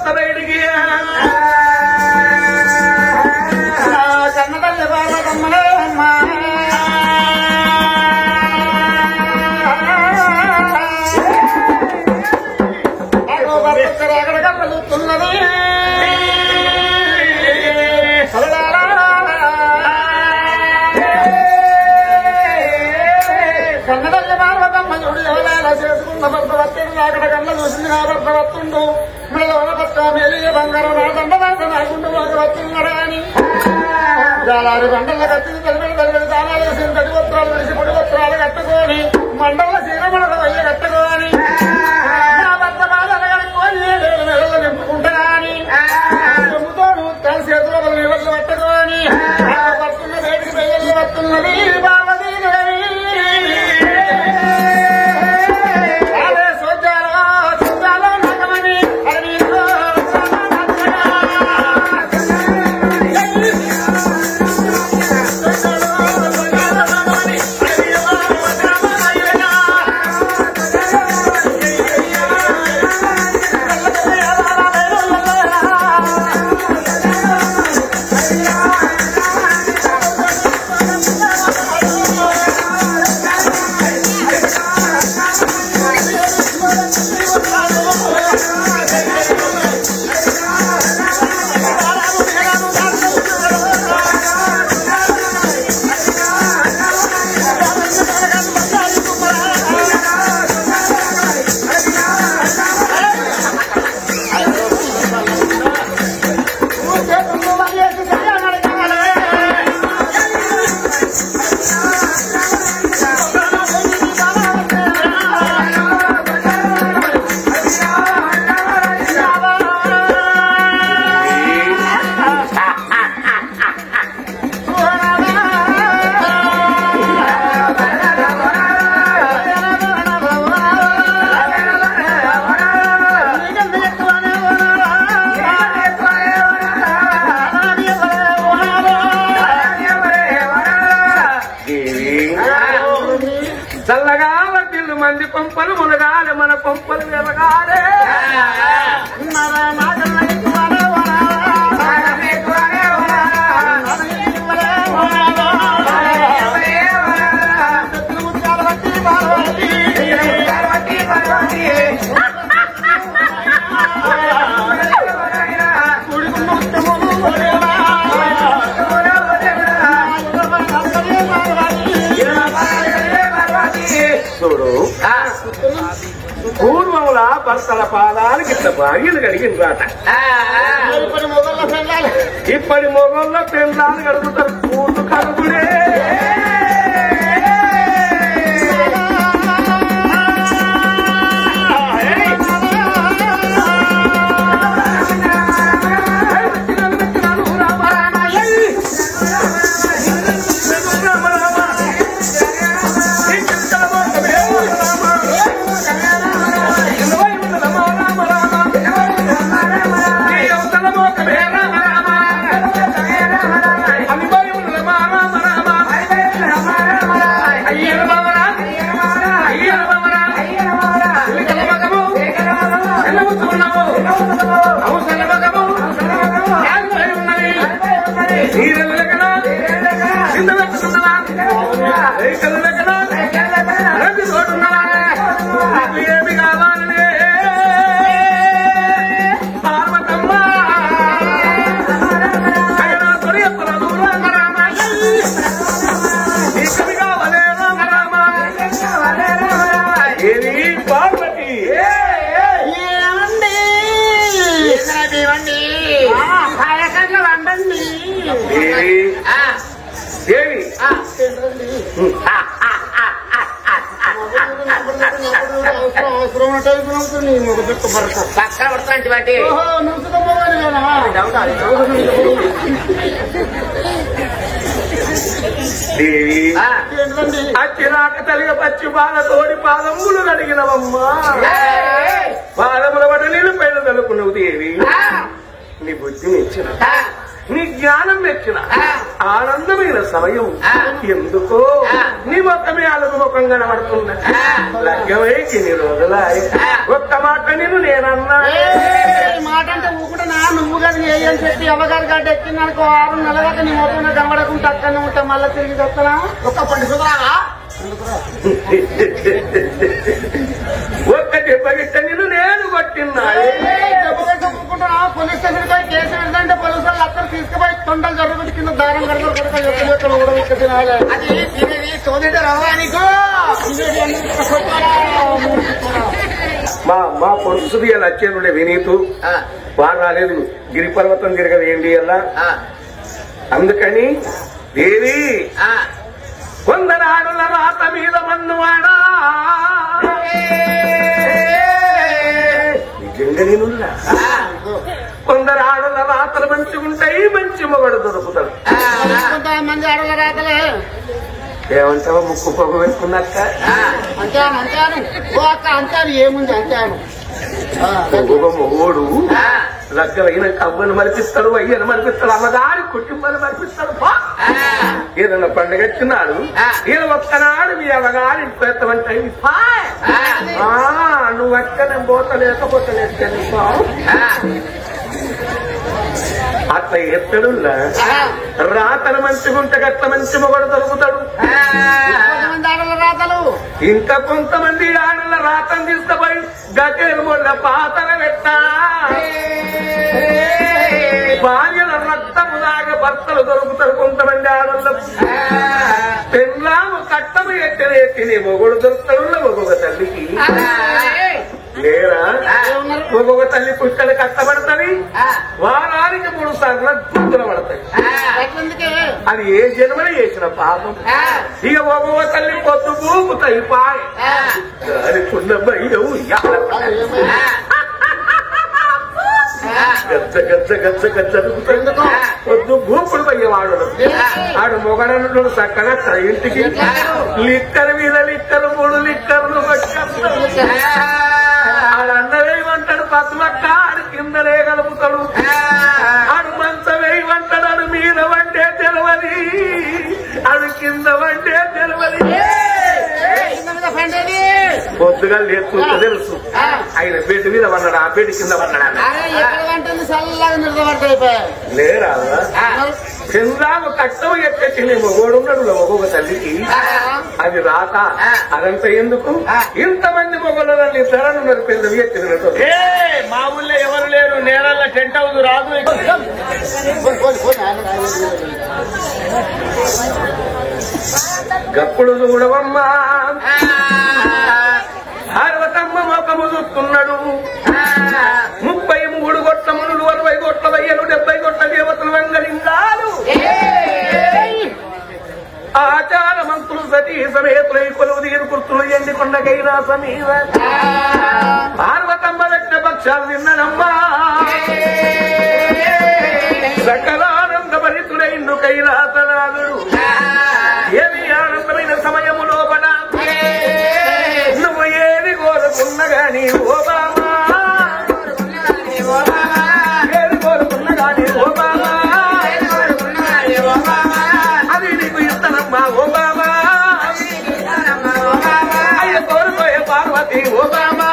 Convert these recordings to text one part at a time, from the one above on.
వస్తారైడికి కన్నతల్లి బాలకమ్మలే అమ్మా ఎక్కడ కలుగుతున్నది కన్నతల్లి బాలకమ్మ చూడు ఎవరైనా చేసుకున్న భర్త వస్తుంది అక్కడ కళ్ళ చూసింది నా భర్త వస్తుండు మిడల పక్క మేలి బంగారం నా దండ దాంట్లో నాకుంటూ ఒక వస్తున్నాడా అని జాలారి బండల కత్తిని తలిపెడి దానాలు వేసి తడి వస్త్రాలు వేసి పొడి వస్త్రాలు కట్టుకొని మండల చీరమడల వయ్య కట్టుకోని నా భర్త బాధలు కడుక్కొని నెలలు నింపుకుంటా అని చెమ్ముతోను తన చేతుల నీళ్ళు పట్టుకొని వస్తున్న బయటికి పెళ్ళి వస్తున్నది బాలదీదేవి చల్లగా వడ్డీలు మంది పంపలు మునగాలి మన పంపలు వెలగాలి చూడు పూర్వముల భర్తల పాదాలకి ఇట్లా బాగిలు కడిగిన రాట ఇప్పటి మొగల్లో పెళ్ళాలు కడుగుతారు పూర్లు కడుగులే ఏమి కావాలనే పార్వతమ్మ కవి కావాలే రామ ఏది పార్వతి దేవి పక్కన పడుతున్నట్టు వాటి దేవి అచ్చిరాక తల్లి పచ్చి బాలతోడి పాదములు కడిగినవమ్మా పాదముల పడి నీళ్ళు పైన తలుకున్నావు దేవి నీ బుద్ధి మెచ్చిన నీ జ్ఞానం మెచ్చిన ఆనందమైన సమయం ఎందుకో నీ మొత్తమే అలుగు ముఖం కనబడుతున్నా లగ్గమై ఇన్ని రోజులా ఒక్క మాట నేను నేనన్నా మాట అంటే అని చెప్పి అమ్మగారి గడ్డ ఎక్కిందనుకో 6 నెలల దాకా నీ మొత్తం కనబడకుండా అక్కడనే ఉంటా మళ్ళీ తిరిగి వస్తానా ఒక్క పండు సుధరా ఒక్క దెబ్బ గిట్ట నేను కొట్టినా పోలీస్ స్టేషన్ పై కేసు ఏంటంటే పోలీసు వాళ్ళు అక్కడ తీసుకుపోయి తొండలు జరుగుతుంది కింద దారం కడతారు అది సోదరి రావా నీకు మా పొడుసు లక్ష్యండే వినీతు వారు రాలేదు గిరి పర్వతం తిరగదేంటి అలా అందుకని దేవి కొందరాడుల రాత మీద మన్నువాడా నిజంగా నేనున్నా కొందరాడుల రాతలు మంచిగుంటాయి మంచి మొగడు దొరుకుతాడు మంది ఆడల రాతలే ఏమంటావా ముక్కు పొగ పెట్టుకున్నాక అంటాను అక్క అంటాను ఏముంది అంటాను మొగోడు లగ్గలైన కవ్వను మరిపిస్తాడు అయ్యను మరిపిస్తాడు అమ్మగారి కుటుంబాన్ని మరిపిస్తాడు ఏదన్నా పండుగ వచ్చినాడు ఈయన ఒక్కనాడు మీ అమ్మగారి పెడతామంటే నువ్వు అక్కనే పోతలేకపోతే అట్లా ఎత్తడు రాతలు మంచిగుంటే గట్ల మంచి మొగడు దొరుకుతాడు రాతలు ఇంకా కొంతమంది ఆడల రాతను తీసుకుపోయి గట్టెలు మొన్న పాతన పెట్టా భార్యల రక్తము లాగా భర్తలు దొరుకుతారు కొంతమంది ఆడలకు పెళ్ళాము కట్టము ఎట్టనే తిని మొగుడు దొరుకుతాడు ఒక్కొక్క తల్లికి లేరా ఒక్కొక్క తల్లి పుట్టలు కట్టబడతాయి వారానికి 3 సార్లు గుర్తులు పడతాయి అది ఏ జన్మని చేసిన పాపం ఇక ఒక్కొక్క తల్లి పొద్దు పూపుతాయి పాయ అది పున్నమ్మయ్యవు గచ్చ గచ్చ గచ్చ గచ్చ పొద్దు భూపుడు పోయేవాడు ఆడు మొగడను చక్కగా ఇంటికి లిక్కర్ మీద లిక్కరు 3 లిక్కర్లు ఆడన్నవేయమంటాడు పసుమక్క ఆడు కిందనే కలుపుతాడు ఆడు మంచవేయమంటాడు ఆడు మీద వండే తెలవని ఆడు కింద వండే తెలవని పొద్దుగా లేదు తెలుసు ఆయన బెడ్ మీద పన్నాడు ఆ బెడ్ కింద పన్నాడు లేరా చంద్రాము కట్టం ఎక్కి మొగోడున్నాడు ఒక్కొక్క తల్లికి అది రాత అదంతా ఎందుకు ఇంతమంది మొగోళ్ళని ధరనున్నారు పెద్ద ఎత్తినట్టు మా ఊళ్ళో ఎవరు లేరు నేలల్లో టెంట్ హౌస్ రాదు గప్పుడు చూడవమ్మా పార్వతమ్మ మొఖము చూస్తున్నాడు 33 గొట్ల మునులు 60 గొట్ల వయ్యలు 70 గొట్ల దేవతలు వంగలింగాలు ఆచార మంత్రులు సతీ సమేతులై కొలువు తీరు కుర్తులు ఎండి కొండకైనా సమీవ పార్వతమ్మ పెట్టిన పక్షాలు నిన్ననమ్మా సకలానంద భరితుడైండు కైలాసనాథుడు ఏమి ఆనందమైన సమయము లోపల నువ్వు ఏది కోరుకున్న గాని ఓ బామా ఏది కోరుకున్న గాని ఓ బామా అది నీకు ఇస్తానమ్మా ఓ బామా అయ్య కోరుకోయే పార్వతి ఓ బామా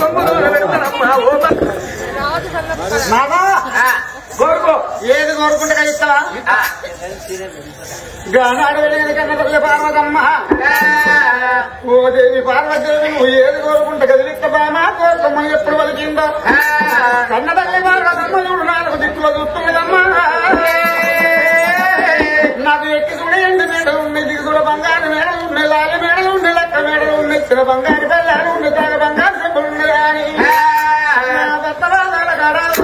కొమ్ములు పెడతానమ్మా ఓ బామా కోరుకో ఏది కోరుకుంటే కలిస్తావా గానాడు కన్నపల్లి పార్వతమ్మ ఓ దేవి పార్వదేవి నువ్వు ఏది కోరుకుంటే కదిలిస్తామా కోరుకోమని ఎప్పుడు పలికిందో కన్నపల్లి పార్వతమ్మ చూడు 4 దిక్కులు చూస్తున్నదమ్మా నాకు ఎక్కి చూడే ఎండు మేడలు ఉన్నాయి దిగుతుల బంగారు మేడలు ఉన్నాయి లాలి మేడలు ఉన్నాయి లక్క మేడలు ఉన్నాయి చిన్న బంగారు బెల్లాలు ఉన్నాయి తాగ బంగారు చెప్పులు ఉన్నాయి అని భర్తవాదాల గడాలు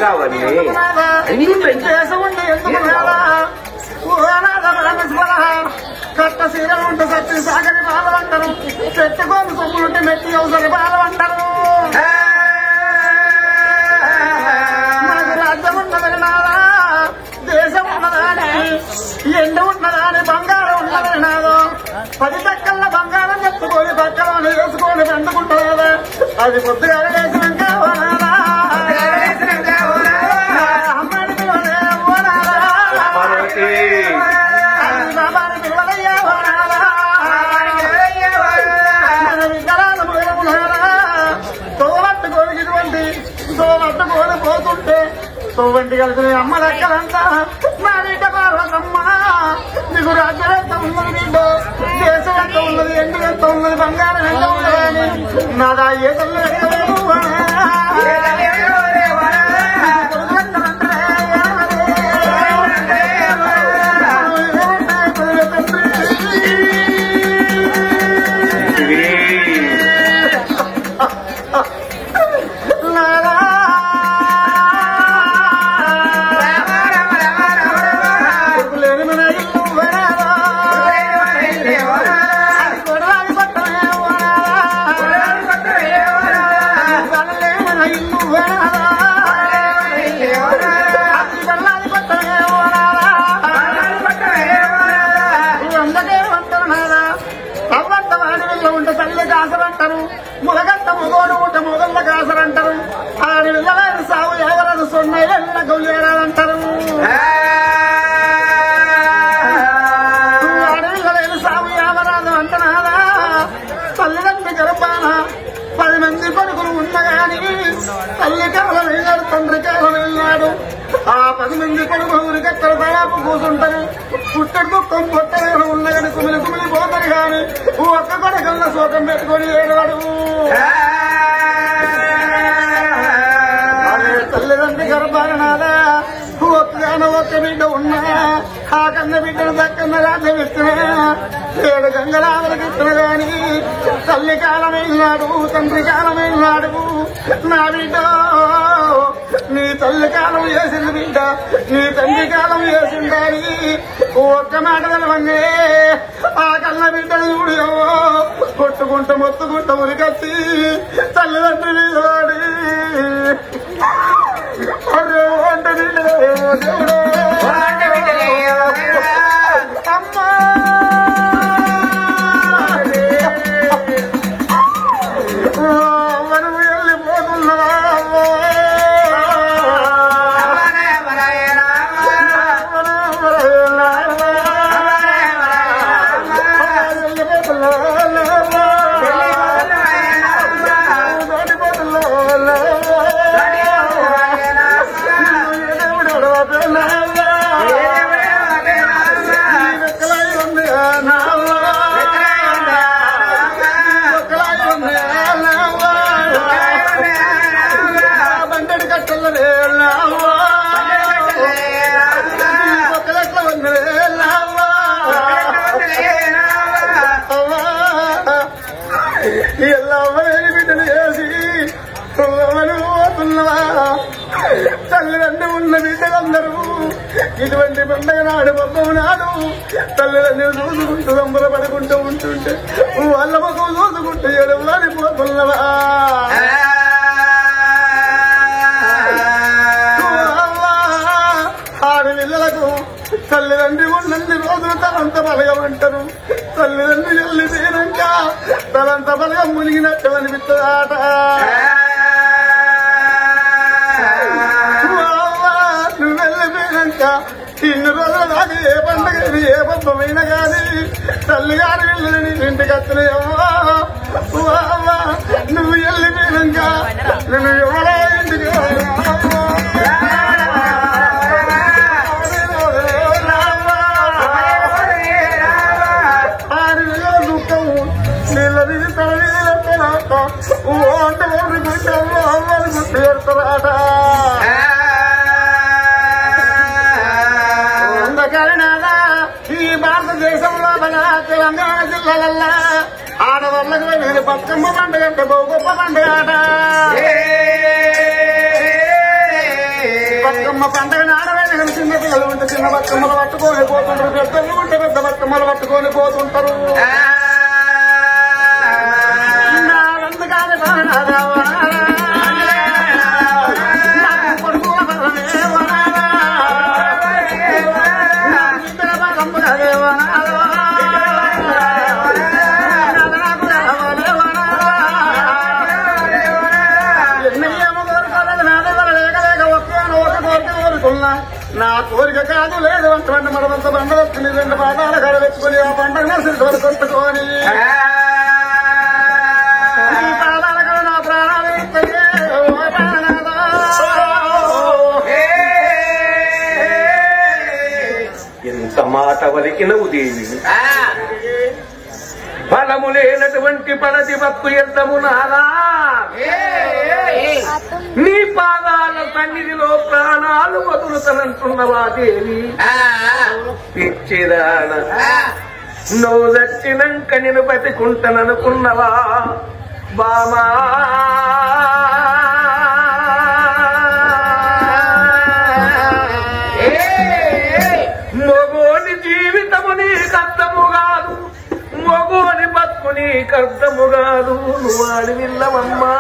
ఎందుకు అవన్నీ అన్ని ఉంటాయి. దేశం ఉంటే ఎందుకు రాదా కట్ట సీరలు ఉంటే సత్తి సాగరి బాధలు అంటారు, చెట్టుకోని సొమ్ములుంటే మెట్టి అవసరి బాధలు అంటారు. మనకు రాజ్యం ఉన్నదని నాదా, దేశం ఉన్నదాని, ఎండ ఉన్నదాని, బంగారం ఉన్నదని నాదో. 10 పక్కల బంగారం చెప్పుకొని పక్కన వేసుకొని పండుకుంటారా, అది పొద్దుగా వేసినాక పోతుంటే తోవంటి కలిసిన అమ్మ లెక్కలంతా నా బిడ్డ పార్వతమ్మ. నీకు రాజ్యం ఎంత ఉన్నది, నీకు దేశం ఎంత ఉన్నది, ఎండు ఎంత ఉన్నది, బంగారం ఎంత ఉన్నదని నాదా ఏ తల్లి లెక్కలేదు. మొగగంట మొగోడు ఊట మొగళ్ళ కాసరంటారు, ఆడి వెళ్ళలేని సాగు ఎవరని సొన్నెళ్ళ గొయ్యాలంటారు. ఆడి వెళ్ళలేని సాగు ఎవరాదు అంటనాదా. తల్లిదండ్రి గర్భాన 10 మంది కొడుకులు ఉన్నగాని తల్లి కాలం వెళ్ళాడు, తండ్రి కాలం వెళ్ళాడు. ఆ 10 మంది కొడుకులు ఊరికెక్కడ దాదాపు కూర్చుంటారు. పుట్టడు దుఃఖం పొట్టలేరు ఉన్నగాని కుమిలి కుమిలి పోతారు గాని ఒక్క కొడుకల్లా శోకం పెట్టుకొని ఏడవాడు. అదే తల్లిదండ్రి గర్భానాదా ఒక్కగానో ఒక్క బిడ్డ ఉన్నా, ఆ కన్న బిడ్డను దక్కన్న రాజ్యం ఇస్తున్నా, 7 గంగలావలకు ఇస్తున్నా గాని తల్లి కాలం వెళ్ళాడు, తండ్రి కాలం వెళ్ళాడు. నా బిడ్డ నీ తల్లి కాలం వేసింది బిడ్డ, నీ తండ్రి కాలం వేసిందని ఒక్క మాట తెలవంగే. ఆ కన్న బిడ్డను చూడేవో కొట్టుకుంటూ మొత్తుకుంటూ ఉరికచ్చి తల్లిదండ్రి మీద వాడి అంటే దేవుడు అమ్మా మనం వెళ్ళిపోతున్నదా తల్లిదండ్రి ఉన్న బిడ్డలందరూ ఇటువంటి పండగ నాడు పబ్బం నాడు తల్లిదండ్రులు చూసుకుంటూ సంబరపడుకుంటూ ఉంటుంటే వాళ్ళ ముఖం చూసుకుంటూ ఎడవని పోతున్నవా. ఆడపిల్లలకు తల్లిదండ్రి ఉన్నన్ని రోజులు తలంత బలగమంటారు, తల్లిదండ్రి వెళ్ళిపోయినాక తలంత బలగం మునిగినట్టు అనిపిస్తుందాట. నువ్వు వెళ్ళిపోయినాక ఇన్ని రోజుల దాకా ఏ పండుగ ఏ పబ్బమైనా కానీ తల్లిగారి వెళ్ళని ఇంటికి వస్తున్నాయమ్మా. నువ్వు వెళ్ళిపోయినాక నువ్వు ఎవరో ఇంటికి దుఃఖం నీళ్ళ మీద తల మీద అంటే గుర్తు అమ్మని గుర్తు పెడతారాట. అందుకరణాదా ఈ భారతదేశంలో మన తెలంగాణ జిల్లాలల్లా ఆడవాళ్ళకు నేను బతుకమ్మ పండుగ అంటే బహు గొప్ప పండుగ ఆట. బతుకమ్మ పండుగ నాడవేదన చిన్న పిల్లలు ఉంటే చిన్న బతుకమ్మలు పట్టుకొని పోతుంటారు, పెద్దలు ఉంటే పెద్ద బతుకమ్మలు పట్టుకొని పోతుంటారు. నా కోరిక కాదు లేదు అంటువంటి మనమంత బండ వచ్చింది, 2 పాదాల కడ పెట్టుకుని ఆ పండుగ సిద్ధులు కొట్టుకొని పాదాల కడ నా ప్రాణాలు ఎంత మాట వలికినవు దేవి. ఫలము లేనటువంటి పడతి భక్తు ఎద్దము నాదా, నీ పాదాల సన్నిధిలో ప్రాణాలు వదులుతనంటున్నవా దేవి. పిచ్చిదాన నువ్వు దచ్చినాక నేను బతికుంటాననుకున్నవా బామా. మొగోని జీవితము నీకు అర్థము కాదు, మొగోని బతుకు నీకు అర్థము కాదు, నువ్వు అడవిల్లవమ్మా.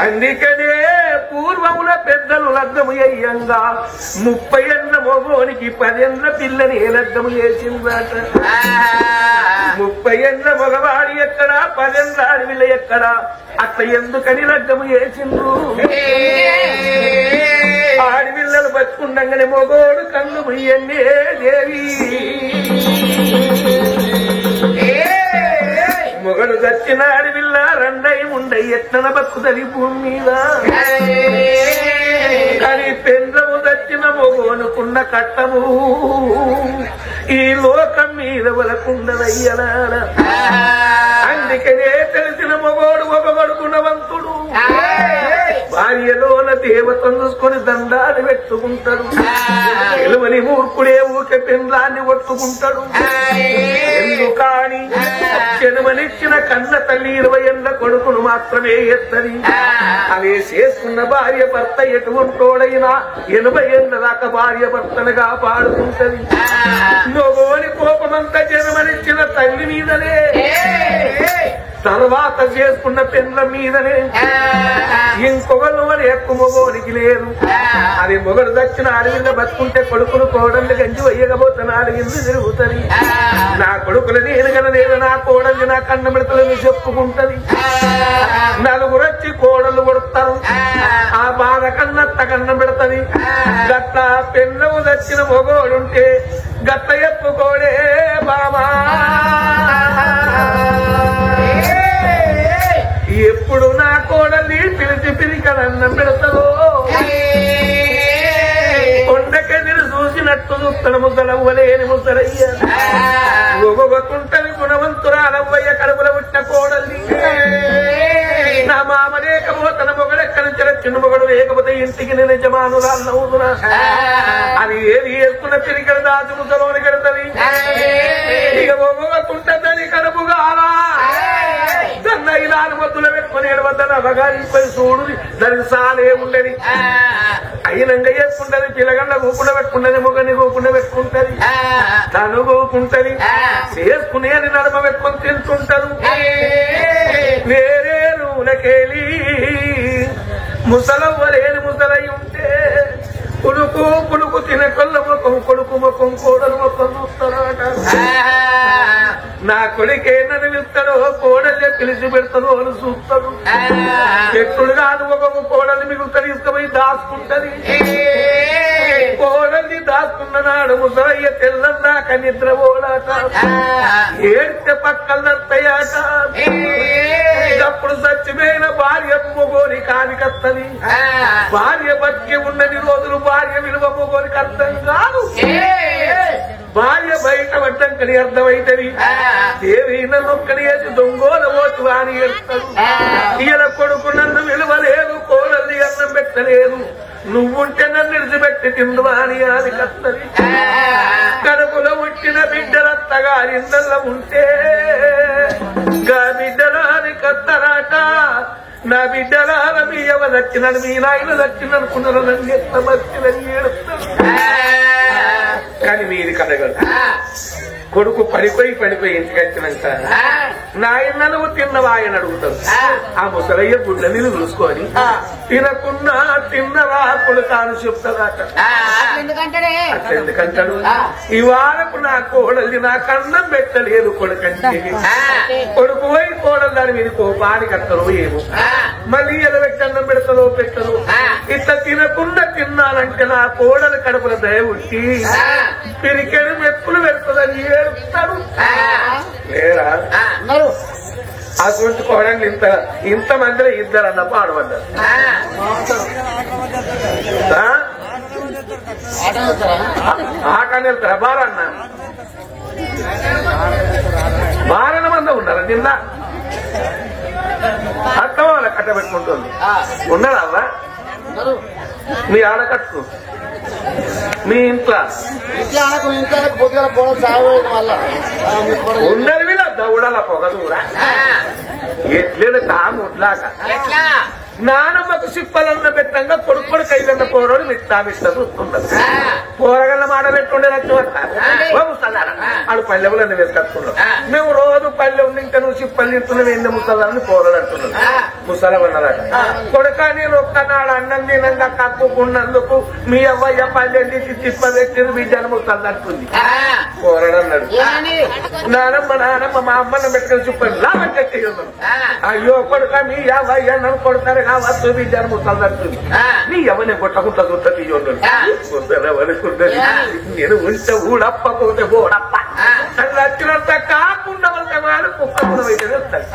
అందుకనే పూర్వముల పెద్దలు లగ్గము అయ్యంగా 30 ఏళ్ల మొగోనికి 10 ఏళ్ల పిల్లని ఏ లగ్గము చేసిందట. 30 ఏళ్ల మగవాడి ఎక్కడా 10 ఏళ్ల అడవిల ఎక్కడా, అట్లా ఎందుకని లగ్గము చేసిండ్రు. ఆడపిల్లలు బతుకుండగానే మొగోడు కన్ను ముయ్యండి దేవి. మొగడు దచ్చిన అడవిల్ల 2 ఉండయి ఎట్లన బతుకుతుంది భూమి మీద. కానీ పెండ్లము దచ్చిన మొగోనుకున్న కట్టము ఈ లోకం మీద వలకుండదయ్యనాడ. అందుకనే తెలిసిన మొగోడు ఒక గుణవంతుడు, భార్యలోన దేవతను చూసుకొని దండాలు పెట్టుకుంటాడు. ఎలువని మూర్ఖుడే ఊకే పెండ్లాన్ని కొట్టుకుంటాడు. ఎందుకని జన్మనిచ్చిన కన్న తల్లి 20 ఏళ్ల కొడుకును మాత్రమే ఎత్తది. అవి చేసుకున్న భార్య భర్త ఎటువంటోడైనా 80 ఏళ్ల దాకా భార్య భర్తను కాపాడుకుంటది. మొగోని కోపమంతా జన్మనిచ్చిన తల్లి మీదనే, తర్వాత చేసుకున్న పెండ్ల మీదనే. ఇంకొకరు అని ఎక్కువ మొగోనికి లేదు. అది మొగడు దచ్చిన అడవిలో బతుకుంటే కొడుకులు కోడళ్ళు గంజి వయ్యకపోతే అడిగింది తిరుగుతుంది. నా కొడుకులు నేను గల లేదు, నా కోడళ్ళు నా కన్న బిడతలని చెప్పుకుంటది. 4 వచ్చి కోడళ్ళు కొడతారు, ఆ బాధ కన్నత్త కన్న పెడతది. గట్ల పెళ్ళవు దచ్చిన మొగోడుంటే గట్ల ఎప్పుకోడే బాబా. ఎప్పుడు నా కోడలి పిలిచి పిలికడన్నం పెడతారో, కొండకెదిరి చూసినట్టు చూస్తాడు ముసలవ్వలేని ముసలయ్య. ఒక్కొక్కుంటది గుణవంతురాలవ్వయ్య కడుపుల పుట్టిన కోడల్ని. నా మామ లేకపోతే మొగడెక్కడి నుంచి చిన్న మొగడు లేకపోతే ఇంటికి నేను యజమానురాలవుతున్నా. అది ఏది వేసుకున్న పిరికడ దాచి ముసలోని కడతది. ఇక ఒక్కొక్కుంటదని కడుపు కాలా ఇలాను మద్దులో పెట్టుకుని ఏడవద్దని అవగారిపై చూడు, దానికి సాలే ఉండని. అయినంగ చేసుకుంటది, పిల్లగండ కూకుండా పెట్టుకుంటది, మొగని కూకుండా పెట్టుకుంటది, తను కూకుంటది. చేసుకునే నడమ పెట్టుకొని తింటుంటారు. వేరే నూనెకేలి ముసలవ్వలేని ముసలై ఉంటే పులుకు పులుకు తినకొల్ల ముఖం కొడుకు ముఖం కోడలు ముఖం చూస్తారట. నా కొడుకే నన్ను పిలుస్తాడో కోడలే పిలిచి పెడతాడు అని చూస్తాడు. ఎప్పుడు కాదు ఒక కోడలు మిగులుతా తీసుకుపోయి దాచుకుంటది. కోడల్ని దాచుకున్న నాడు ముసలయ్య తెల్లందాక నిద్రపోడాట, ఏడ్చే పక్కలనత్తయ్యాట. అప్పుడు చచ్చిపోయిన భార్య మొగోని కానికత్తది. భార్య బతికి ఉన్నది రోజులు భార్య విలువ మొగోనికి అర్థం కాదు. భార్య బయట పడ్డంకని అర్థమైతది. దేవి నన్నొక్కడి వేసి దొంగోల ఓటు అని ఏడుస్తాడు. ఈయన కొడుకు నన్ను విలువలేదు, కోడల్ని అన్నం పెట్టలేదు, నువ్వుంటే నన్ను విడిచిపెట్టి తిందువా అని అది కత్తది. కడుపులో పుట్టిన బిడ్డలత్తగారి ఇళ్ళల్లో ఉంటే గా బిడ్డలు అని కత్తరాట. నా బిడ్డలాల మీ ఎవ దక్కినని మీ నాయన దక్కిననుకున్నారు నన్ను ఎంత మర్చినని ఏడుస్తాను కానీ మీది కడగడు కొడుకు పడిపోయి ఇంటికి వచ్చినాక నాయన నువ్వు తిన్నవా అని అడుగుతాడు ఆ ముసలయ్య గుడ్ల నీళ్ళు చూసుకొని తినకున్నా తిన్నవా కొడుకు అని చెప్తాదట ఎందుకంటాడు ఇవాళకు నా కోడలి నా కన్నం పెట్టలేదు కొడుకంటే కొడుకు పోయి కోడలు దాని మీద కోపానికి అత్తరు ఏమో మళ్ళీ ఎదవెట్టి అన్నం పెడతారో పెట్టరు ఇట్లా తినకుండా తిన్నానంటే నా కోడలు కడుపుల దయ ఉట్టి పిరికెడు మెప్పులు పెడుతుందని ఏడుస్తాడు లేరా అటువంటి కోడలు ఇంత మందిలో ఇద్దరు అన్న పాడబడ్డారు ఆటని వెళ్తారా బారన్న బారణ మంది ఉన్నారా నిన్న అర్థం వాళ్ళ కట్టబెట్టుకుంటుంది ఉన్నారా అవ్వ మీ ఆడకట్టు మీ ఇంట్లో ఉండరు వీళ్ళ దౌడాల పొగదూరా ఎట్లేదు కాముట్లాక నానమ్మకు సిప్పలన్న పెట్టంగా కొడుకు కైలన్న పోరోడు మిట్ట చూస్తుండదు పోరగల్ల మాట పెట్టుండే ఆడు పల్లెవులన్నీ వేసుకొస్తున్నాడు మేము రోజు పల్లె ఉంది ఇంకా నువ్వు సిప్పలు తింటున్నావు ఏంది ముసలాన్ని పోరాడు అంటున్నాడు ముసలవన్నదట కొడుక నేను ఒక్కనాడు అన్నం తినంగా కక్కుకున్నందుకు మీ అవ్వయ్య పల్లె తీసి సిప్ప పెట్టిన బిడ్డను ముసలు అంటుంది పోరాడు అన్నాడు నానమ్మ మా అమ్మను పెట్టుకుని సిప్పలు లాభం కట్టి అయ్యో కొడుక మీ అవ్వయ్య నన్ను కొడతారు కావచ్చు బిడ్డను ముసలు అంటుంది నీ ఎవరిని కొట్టకుండా చూస్తుంది ఎవరికుంటుంది నేను ఉంటే ఊడప్పకపోతే బోడప్ప నచ్చినంత కాకుండా వాడు కుక్కకుండా అయితే వస్తాడు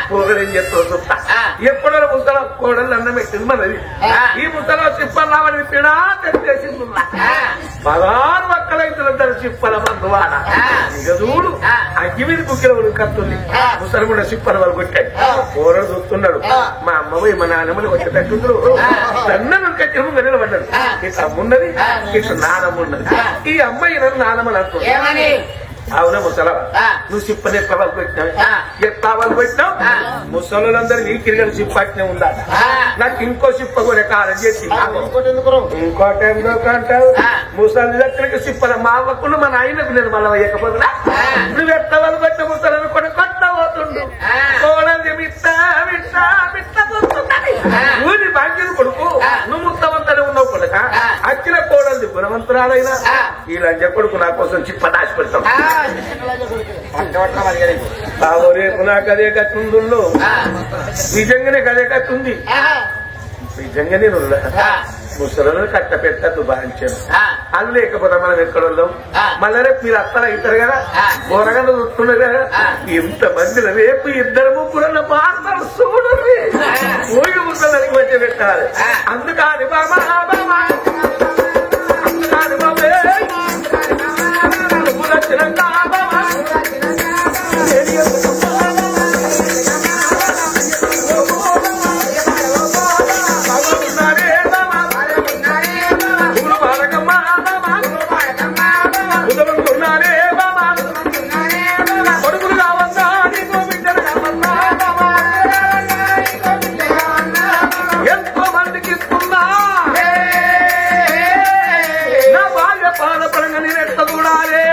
పోగలేం చెప్తూ చూస్తా ఎప్పుడో ముసల కోడలు అన్నం పెట్టింది మనది ఈ ముసల చిప్పలు రావని పిడా తెచ్చేసింది 16 ఒక్కలైతులంటారు చిప్పల మందు వాడ ఇక చూడు అగ్గి మీద కుక్కిల కత్తుంది ముసలి కూడా చిప్పల వాళ్ళు కొట్టాడు కూరడు చూస్తున్నాడు మా అమ్మవి మా నాన్నమ్మని వచ్చేటట్టుండ్రు తన్నను కచ్చి నిలబడ్డాడు ఇట్లా అమ్మున్నది ఇట్లా నానమ్మున్నది ఈ అమ్మాయి నన్ను నానమ్మని అంటుంది అవునా ముసల నువ్వు చిప్పని ఎట్లా వాళ్ళు పెట్టినావు ఎట్లా వాళ్ళు పెట్టినావు ముసలులందరూ నీ కిరిగలు చిప్పట్నే ఉందా నాకు ఇంకో చిప్ప కూడా కారం చేసి ఇంకోటి ఎందుకంటావు ముసలి దగ్గరికి చిప్పల మా అవ్వకుండా మా నాయనకు నేను మళ్ళీ వేయకపోతున్నా నువ్వు ఎట్లా వాళ్ళు పెట్టిన ముసలను కూడా కొట్టబోతుండు కోడలి ఊరి భాగ్యం కొడుకు నువ్వు ముత్తమంతనే ఉన్నావు కొడుక అచ్చిన కోడలి గుణవంతురాలైనా ఈ లంజ కొడుకు నా కోసం చిప్ప దాచి పెడతాం రేపు నాకు అదే కట్టుందో నిజంగానే గదే కట్టుంది నిజంగానే ముసలను కట్ట పెట్టద్దు భావించాను అది లేకపోతే మనం ఎక్కడోళ్ళం మళ్ళీ రేపు మీరు అత్తలు అవుతారు కదా బోరగంట చూస్తున్నారు కదా ఇంతమంది రేపు 2 ముగ్గురు మాట్లాడు చూడండి ఊగి ముసలానికి వచ్చి పెట్టాలి అందుకని బాబా అందుకని బాబే ఎంతో మందికి ఇస్తున్నా నా బాల్య పాలపరంగా నేను ఎట్లా చూడాలి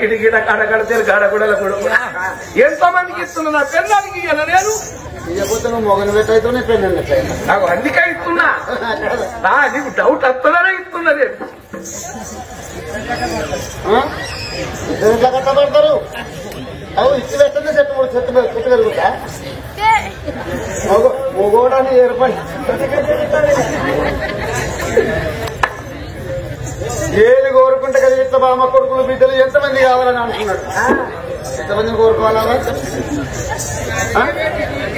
కిటికీల కడకడితే గడగడల కూడా ఎంతో మందికి ఇస్తున్నా నా పెళ్ళానికి ఇయ్యాల నేను ఇకపోతే నువ్వు మొగలు పెట్టయితేనే పెళ్ళి నాకు అందుకే ఇస్తున్నా నీకు డౌట్ వస్తుందనే ఇస్తున్నది ఇద్దరు ఇట్లా కట్టబడతారు అవు ఇచ్చి పెట్టనే చెట్టు కలుగుతా మొగోడాన్ని ఏర్పడి ఏది కోరుకుంటే కదా ఇట్లా బామ్మ కొడుకులు బిడ్డలు ఎంతమంది కావాలని అనుకున్నాడు ఎంతమందిని కోరుకోవాలా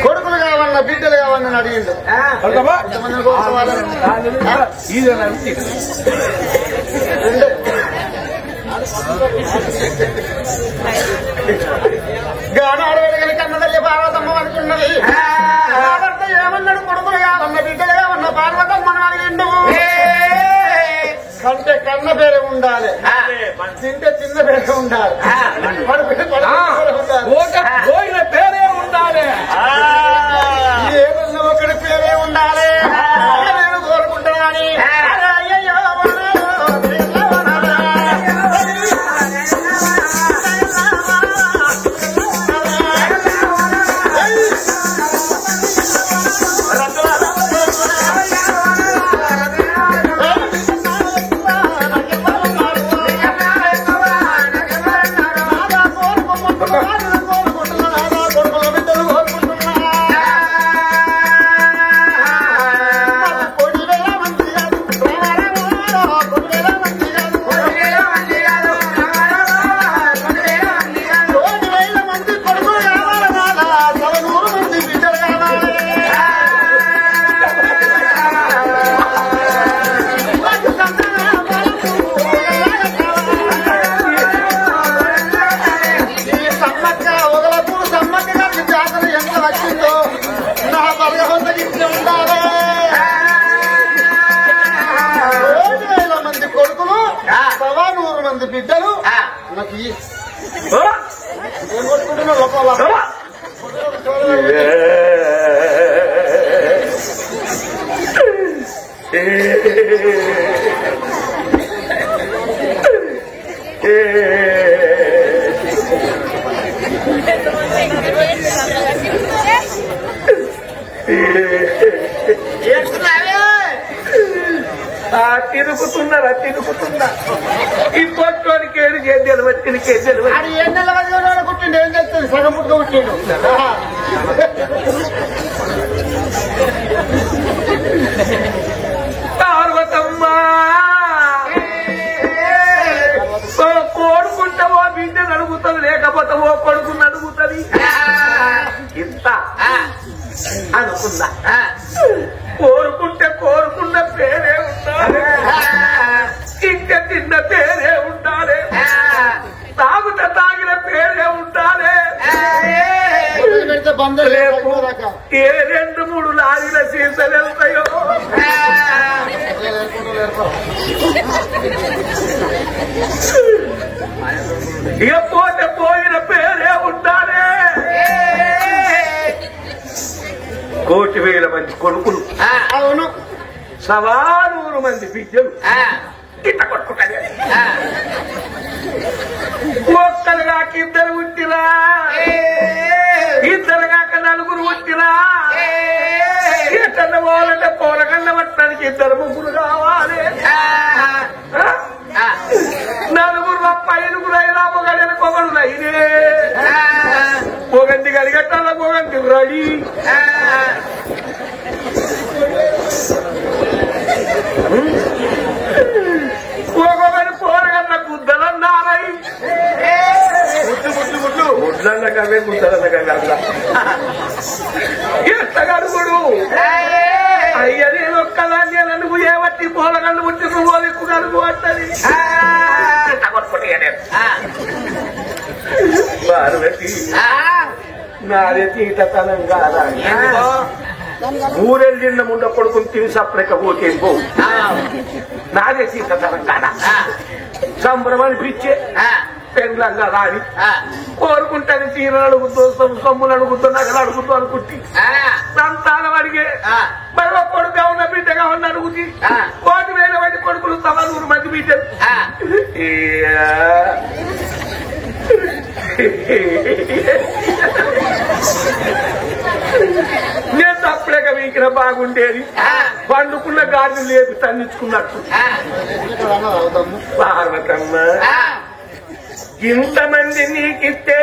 కొడుకులు కావాలన్నా బిడ్డలు కావాలని అడిగిండు ఎంతమందిని కోరుకోవాలని గానాడవేడగలి కన్నదల్లి పార్వతమ్మ అనుకున్నది భర్త ఏమన్నాడు కొడుకులు కావన్న బిడ్డలు కావన్న పార్వతమ్మను అడిగిండు కంటే కన్న పేరే ఉండాలి తింటే చిన్న పేరే ఉండాలి బిడ్డలు నాకు ఏం కొట్టుకుంటున్నావు లోపల తిరుగుతున్నా ఈ పొట్టోనికి ఏడు చేద్దలు వచ్చిన కేజీలు అది ఏ నెల వరకు కుట్టిండు ఏం చేస్తుంది సగం పుట్టుక కుట్టిండు పార్వతమ్మ కోడుకుంటే ఓ బిడ్డ నడుగుతుంది లేకపోతే ఓ కొడుకు నడుగుతుంది ఇంత అనుకున్నా కోరుకున్న పేరే ఉండాలి ఇంకా తిన్న పేరే ఉండాలి తాగిన పేరే ఉండాలి రేపు ఏ 2-3 లారీల సీసలు వెళ్తాయో ఇక పోయిన పేరే ఉండాలి 1,000,000 మంది కొడుకులు అవును 100 మంది బిడ్డలు ఇట్లా కొట్టుకుంటారు ఒక్కరుగాక 2 పుట్టినా 2 నలుగురు పుట్టినా ఎక్కడ పోవాలంటే పోలగండ పట్టడానికి 2 కావాలి 4 తప్ప 5 అయినా ఒకళ్ళని కొగడు అయినే పొగంటి కలిగట్టాల పొగంటి రెడీ ఒక్కొక్కరి పోరగన్న గుద్దలన్నారై గుడ్లన్నకవే గుద్దలన్నగా ఎత్తగడుగుడు అయ్య నేను ఒక్కదాన్ని నువ్వు ఏవట్టి పోలగన్ను పుట్టి నువ్వు ఎక్కువ అడుగు అంటది పార్వతి నాదే తీటతనం కాదా ఊరెళ్ళిన ముండ కొడుకుని తిని సప్పలేక పోకేం పో నాదే తీటతనం కాదా సంబరం అనిపించే పెండ్లంగా రాని కోరుకుంటాను చీరలు అడుగుతూ సొమ్ములు అడుగుతూ నగలు అడుగుతూ అనుకుంటే సంతానం అడిగే మరో కొడుకుగా ఉన్న బిడ్డగా ఉన్న అడుగుతి 1,000 మంది కొడుకులు 100 మంది బిడ్డలు నేను తప్పలేక వీకిన బాగుండేది పండుకున్న గాజు లేదు తన్నించుకున్నట్టు పార్వతమ్మ ఇంతమంది నీకిస్తే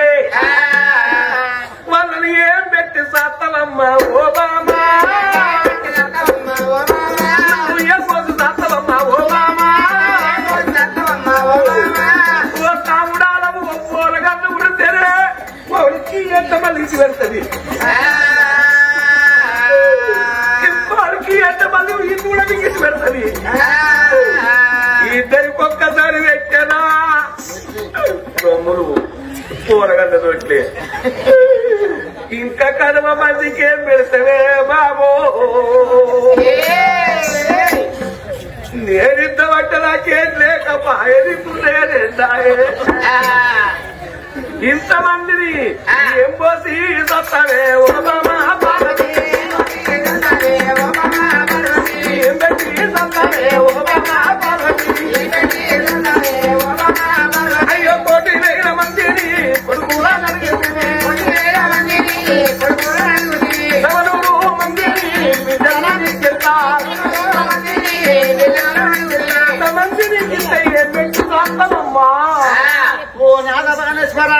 వాళ్ళని ఏం పెట్టి సత్తలమ్మ ఓబామా ఏం పోదు సత్తలమ్మ ఓబామా ఓ తాముడాలము పోలగన్ను ఉడితేనే వాళ్ళకి ఎంతమంది ఇచ్చి పెడుతుంది వాళ్ళకి ఎంతమంది ఇది కూడా మీకు ఇచ్చి పెడుతుంది ఇద్దరికి ఒక్కసారి పెట్టానా రొమ్ములు కూరగడ్డ దొట్లే ఇంకా కడమ మందికి ఏం పెడతావే బాబో నేనిద్దామంటే నాకేం లేకపాయది నేనేందాయే ఇంతమందిని ఏం పోసి సత్తావే ఓ బామా పార్వతి ఏం పెట్టి సత్తావే ఓ బామా పార్వతి అయ్యో 1,000 మందిని కొడుకులా నడిగింది 100 మందిని బిడ్డలని చెప్తా మందిని ఏం పెట్టి సత్తమమ్మా ఓ నాగ బాణేశ్వర